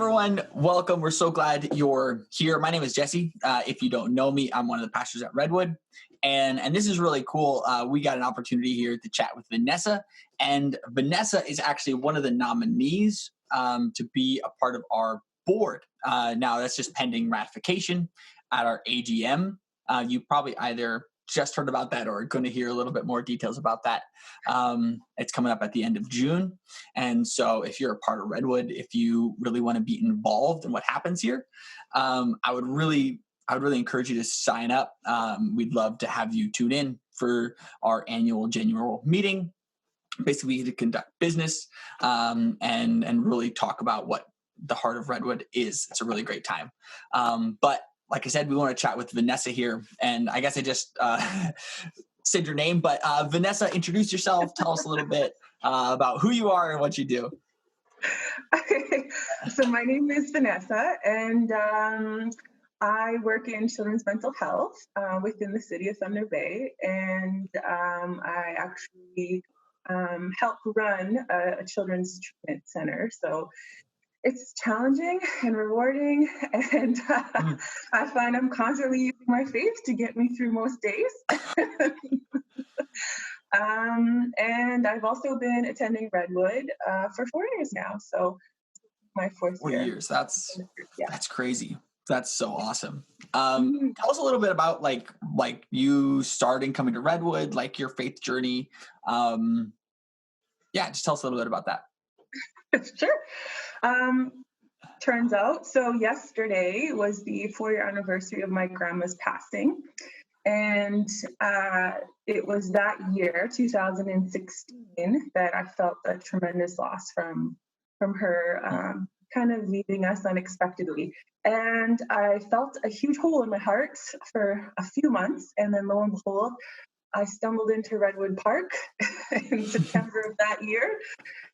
everyone. Welcome. We're so glad you're here. My name is Jesse. If you don't know me, I'm one of the pastors at Redwood. And this is really cool. We got an opportunity here to chat with Vannessa. And Vannessa is actually one of the nominees to be a part of our board. Now, that's just pending ratification at our AGM. You probably either just heard about that or are going to hear a little bit more details about that. It's coming up at the end of June. And so if you're a part of Redwood, if you really want to be involved in what happens here, I would really encourage you to sign up. We'd love to have you tune in for our annual general meeting, basically to conduct business and really talk about what the heart of Redwood is. It's a really great time. But like I said, we want to chat with Vannessa here. And I guess I just said your name, but Vannessa, introduce yourself. Tell us a little bit about who you are and what you do. Okay. So my name is Vannessa, and I work in children's mental health within the city of Thunder Bay. And I actually help run a children's treatment center. So it's challenging and rewarding, and I find I'm constantly using my faith to get me through most days. And I've also been attending Redwood for 4 years now, so my fourth year. 4 years. That's crazy. That's so awesome. Tell us a little bit about like you starting coming to Redwood, like your faith journey. Just tell us a little bit about that. Sure. Turns out, so yesterday was the 4-year anniversary of my grandma's passing. And it was that year, 2016, that I felt a tremendous loss from her kind of leaving us unexpectedly. And I felt a huge hole in my heart for a few months. And then lo and behold, I stumbled into Redwood Park in September of that year,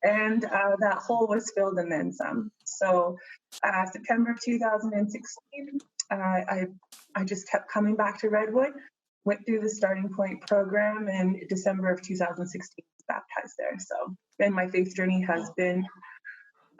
and that hole was filled and then some. So September of 2016, I just kept coming back to Redwood, went through the Starting Point program, and December of 2016 was baptized there. So, and my faith journey has been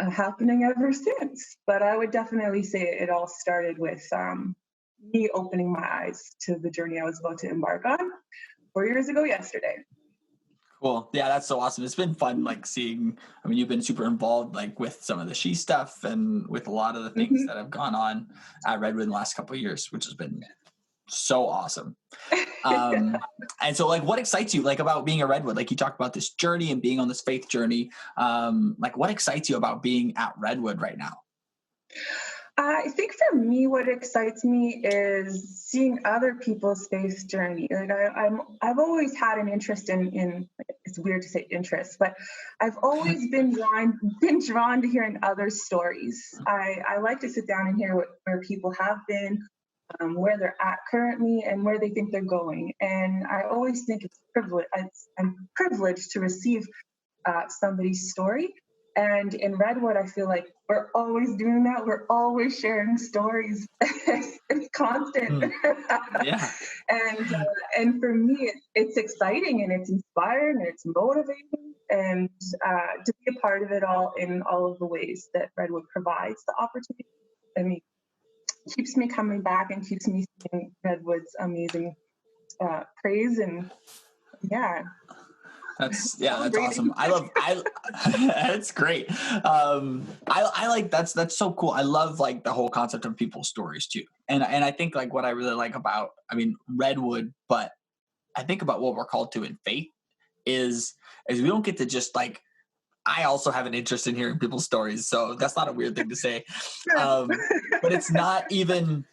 happening ever since. But I would definitely say it all started with me opening my eyes to the journey I was about to embark on 4 years ago yesterday. Cool. Yeah, that's so awesome. It's been fun, like seeing, you've been super involved like with some of the She stuff and with a lot of the things that have gone on at Redwood in the last couple of years, which has been so awesome. And so like, what excites you like about being a Redwood? Like you talked about this journey and being on this faith journey. Like what excites you about being at Redwood right now? I think for me, what excites me is seeing other people's faith journey. Like I've always had an interest in it's weird to say interest, but I've always been drawn to hearing other stories. I like to sit down and hear where people have been, where they're at currently, and where they think they're going. And I always think it's privilege. I'm privileged to receive somebody's story. And in Redwood, I feel like we're always doing that. We're always sharing stories. It's constant. Yeah. And for me, it's exciting and it's inspiring and it's motivating. And to be a part of it all in all of the ways that Redwood provides the opportunity, keeps me coming back and keeps me seeing Redwood's amazing praise. And That's awesome. That's great. I like, that's so cool. I love like the whole concept of people's stories too. And I think like what I really like about, Redwood, but I think about what we're called to in faith is we don't get to just like, I also have an interest in hearing people's stories. So that's not a weird thing to say. But it's not even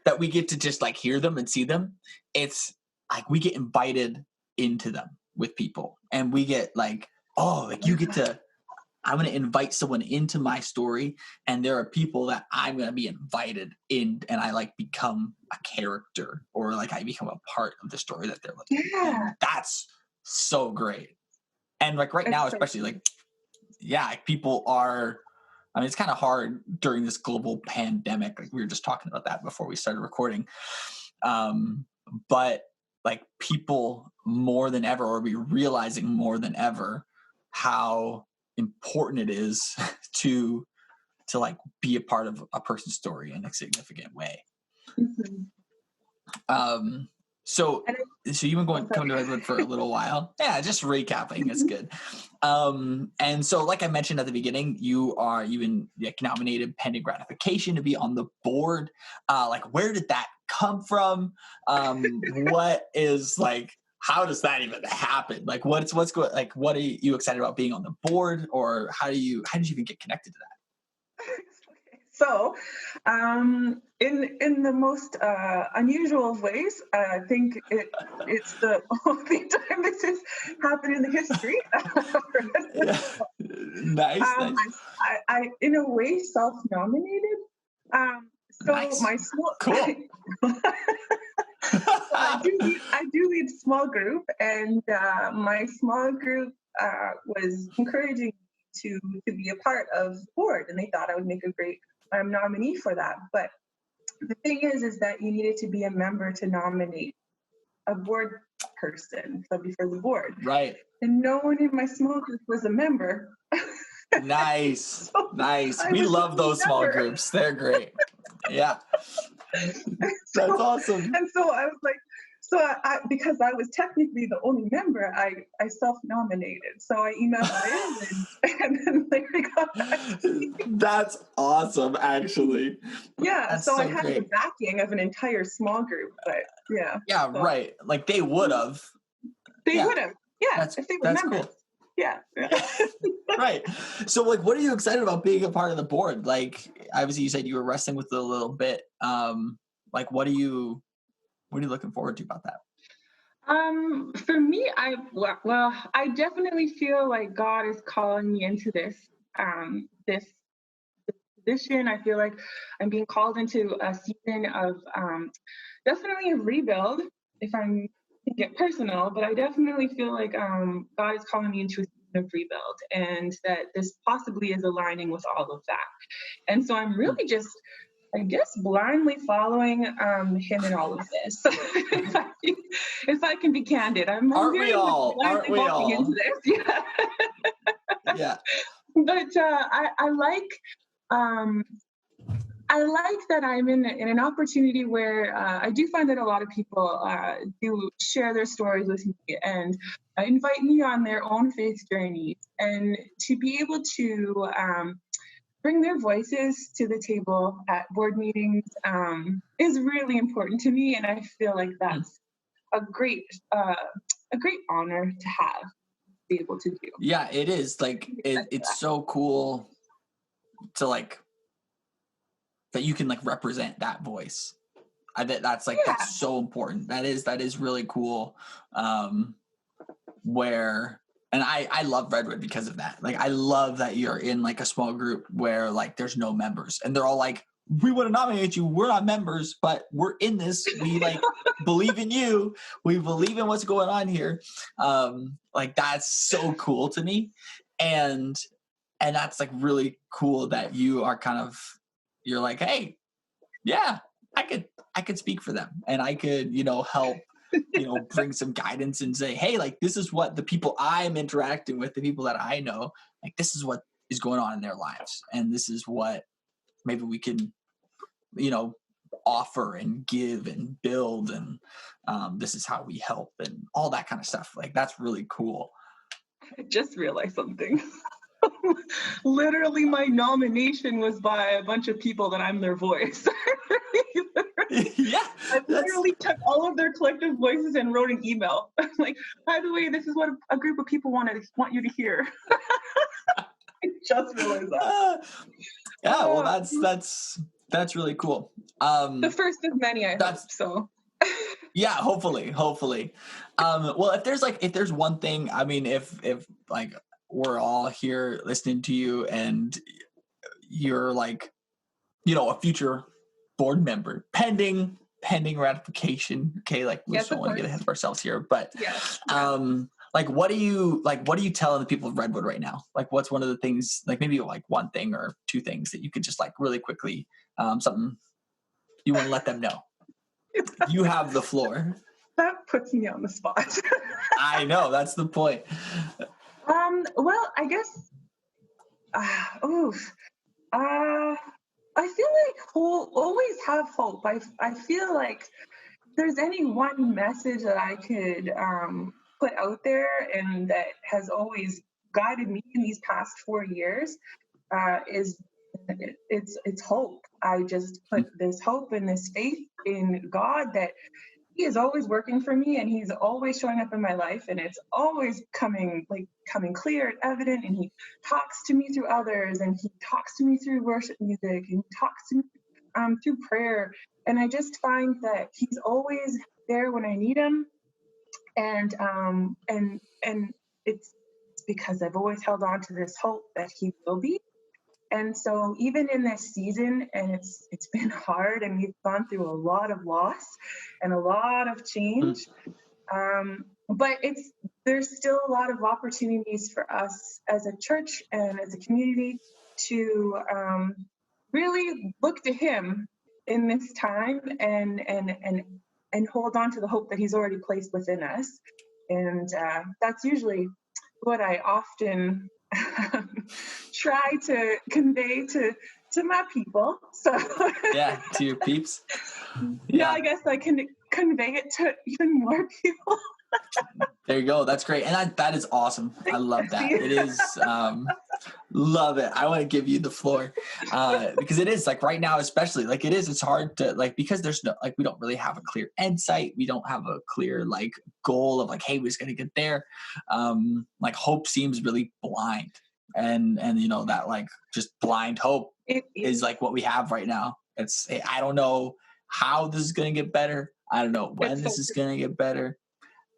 that we get to just like hear them and see them. It's like we get invited into them with people, and we get like, I'm going to invite someone into my story, and there are people that I'm going to be invited in, and I like become a character, or like I become a part of the story that they're looking at. And that's so great. And like right now, especially like people are, it's kind of hard during this global pandemic. Like we were just talking about that before we started recording. But like people more than ever, or be realizing more than ever how important it is to to like be a part of a person's story in a significant way. Mm-hmm. So you've been coming to Redwood for a little while. Yeah, just recapping. It's good. And so, like I mentioned at the beginning, you've been like nominated pending ratification to be on the board. Like, where did that come from? What is like? How does that even happen? Like, what's going? Like, what are you excited about being on the board, or how did you even get connected to that? So, in the most unusual of ways, I think it's the only time this has happened in the history. Yeah. Nice. I in a way self-nominated. So nice. my small cool. I do lead a small group, and my small group was encouraging me to be a part of the board, and they thought I would make a great nominee for that. But the thing is that you needed to be a member to nominate a board person, somebody for the board. Right. And no one in my small group was a member. Nice. Nice. We love those small groups. They're great. Yeah. That's awesome. And so I was like, I because I was technically the only member, I self-nominated. So I emailed in and then they got back to me. That's awesome, actually. Yeah, That's so I so had great. the backing of an entire small group, but yeah. Yeah, so. Right. Like they would have. They would have. Yeah, if they were that's members. Cool. Yeah. Right. So like, what are you excited about being a part of the board? Like, obviously you said you were wrestling with it a little bit. Like, what are you looking forward to about that? For me, I definitely feel like God is calling me into this position. I feel like I'm being called into a season of definitely a rebuild, if I'm to get personal, but I definitely feel like God is calling me into a season of rebuild, and that this possibly is aligning with all of that. And so I'm really just, I guess, blindly following him in all of this. if I can be candid, Aren't we all? Into this. Yeah. Yeah. But I like that I'm in an opportunity where I do find that a lot of people do share their stories with me and invite me on their own faith journeys, and to be able to bring their voices to the table at board meetings is really important to me, and I feel like that's a great honor to have, to be able to do. Yeah, it is. Like it's so cool to like that you can like represent that voice. I bet that's like that's so important. That is really cool. And I love Redwood because of that. Like I love that you're in like a small group where like there's no members and they're all like, we want to nominate you. We're not members, but we're in this. We like believe in you. We believe in what's going on here. Like that's so cool to me. And that's like really cool that you are you're like, hey, yeah, I could speak for them and I could, help, bring some guidance and say, hey, like, this is what the people I'm interacting with, the people that I know, like, this is what is going on in their lives. And this is what maybe we can, offer and give and build. And this is how we help and all that kind of stuff. Like, that's really cool. I just realized something. Literally, my nomination was by a bunch of people that I'm their voice. Yeah, I literally took all of their collective voices and wrote an email. Like, by the way, this is what a group of people want you to hear. I just realized that. Yeah, well, that's really cool. The first of many, I hope so. Yeah, hopefully. Well, if there's one thing, I mean, if like we're all here listening to you and you're like, a future board member pending ratification. Okay. Like we just don't want to get ahead of ourselves here, but like, what are you telling the people of Redwood right now? Like, what's one of the things, like maybe like one thing or two things that you could just like really quickly, something you want to let them know? You have the floor. That puts me on the spot. I know, that's the point. Well, I guess, I feel like always have hope. I feel like there's any one message that I could put out there and that has always guided me in these past 4 years is it's hope. I just put this hope and this faith in God that He is always working for me and He's always showing up in my life, and it's always coming clear and evident, and He talks to me through others, and He talks to me through worship music, and He talks to me through prayer. And I just find that He's always there when I need Him, and it's because I've always held on to this hope that He will be. And so even in this season, and it's been hard, and we've gone through a lot of loss and a lot of change, but there's still a lot of opportunities for us as a church and as a community to really look to Him in this time and hold on to the hope that He's already placed within us. And that's usually what I often try to convey to my people. So yeah, to your peeps. Yeah, I guess I can convey it to even more people. There you go. That's great. And that is awesome. I love that. It is, love it. I want to give you the floor because it is like right now, especially like it's hard to because there's no, we don't really have a clear end sight. We don't have a clear goal of hey, we're just going to get there. Hope seems really blind and that just blind hope is what we have right now. It's, I don't know how this is going to get better. I don't know when this is going to get better.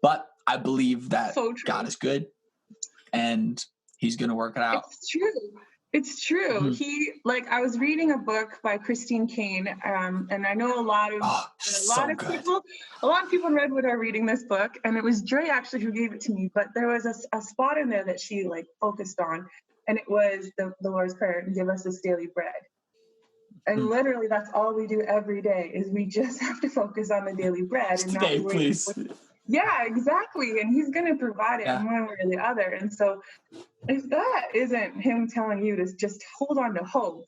But I believe that God is good and He's going to work it out. It's true. Mm-hmm. He, I was reading a book by Christine Kane, and I know a lot of people in Redwood are reading this book, and it was Dre actually who gave it to me, but there was a spot in there that she focused on, and it was the Lord's Prayer, and give us this daily bread. And literally that's all we do every day is we just have to focus on the daily bread. And today, please. Yeah, exactly. And He's going to provide it in one way or the other. And so if that isn't Him telling you to just hold on to hope,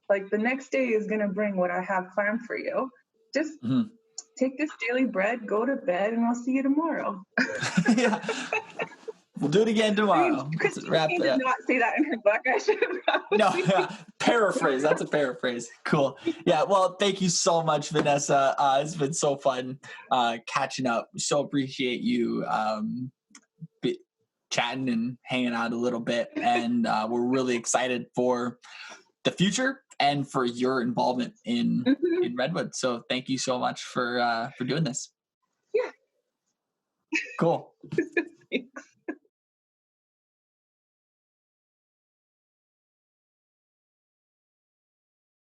the next day is going to bring what I have planned for you. Just take this daily bread, go to bed, and I'll see you tomorrow. Yeah. We'll do it again tomorrow. Christine did not say that in her book. I should have. No, paraphrase. That's a paraphrase. Cool. Yeah. Well, thank you so much, Vannessa. It's been so fun catching up. So appreciate you chatting and hanging out a little bit. And we're really excited for the future and for your involvement in Redwood. So thank you so much for doing this. Yeah. Cool. Thanks.